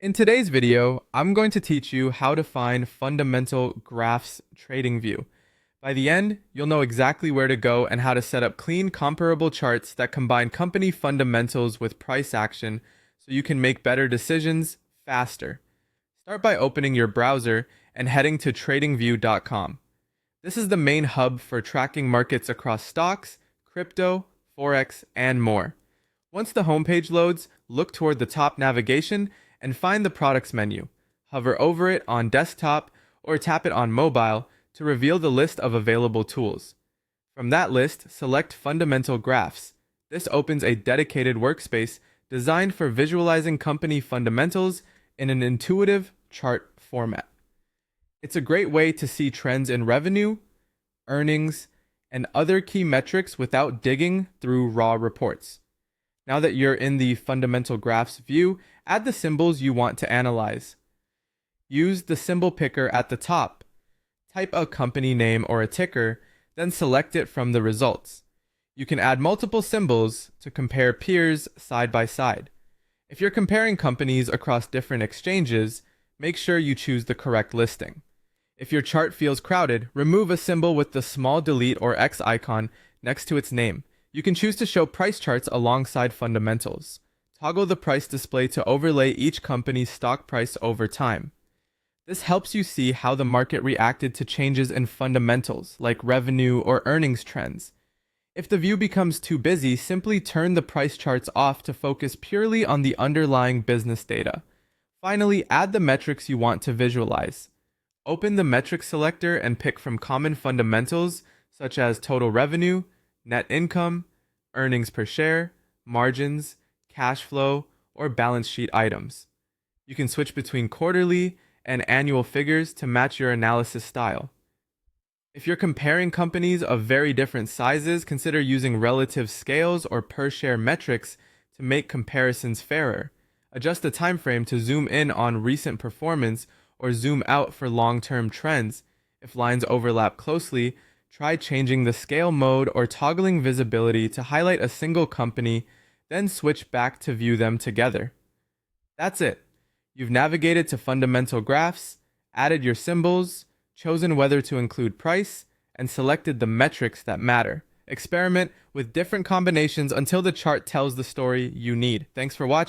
In today's video, I'm going to teach you how to find fundamental graphs TradingView. By the end, you'll know exactly where to go and how to set up clean, comparable charts that combine company fundamentals with price action so you can make better decisions faster. Start by opening your browser and heading to tradingview.com. This is the main hub for tracking markets across stocks, crypto, forex, and more. Once the homepage loads, look toward the top navigation and find the products menu. Hover over it on desktop or tap it on mobile to reveal the list of available tools. From that list, select Fundamental Graphs. This opens a dedicated workspace designed for visualizing company fundamentals in an intuitive chart format. It's a great way to see trends in revenue, earnings, and other key metrics without digging through raw reports. Now that you're in the Fundamental Graphs view, add the symbols you want to analyze. Use the symbol picker at the top. Type a company name or a ticker, then select it from the results. You can add multiple symbols to compare peers side by side. If you're comparing companies across different exchanges, make sure you choose the correct listing. If your chart feels crowded, remove a symbol with the small delete or X icon next to its name. You can choose to show price charts alongside fundamentals. Toggle the price display to overlay each company's stock price over time. This helps you see how the market reacted to changes in fundamentals, like revenue or earnings trends. If the view becomes too busy, simply turn the price charts off to focus purely on the underlying business data. Finally, add the metrics you want to visualize. Open the metrics selector and pick from common fundamentals such as total revenue, net income, earnings per share, margins, cash flow, or balance sheet items. You can switch between quarterly and annual figures to match your analysis style. If you're comparing companies of very different sizes, consider using relative scales or per share metrics to make comparisons fairer. Adjust the time frame to zoom in on recent performance or zoom out for long-term trends. If lines overlap closely, try changing the scale mode or toggling visibility to highlight a single company, then switch back to view them together. That's it. You've navigated to fundamental graphs, added your symbols, chosen whether to include price, and selected the metrics that matter. Experiment with different combinations until the chart tells the story you need. Thanks for watching.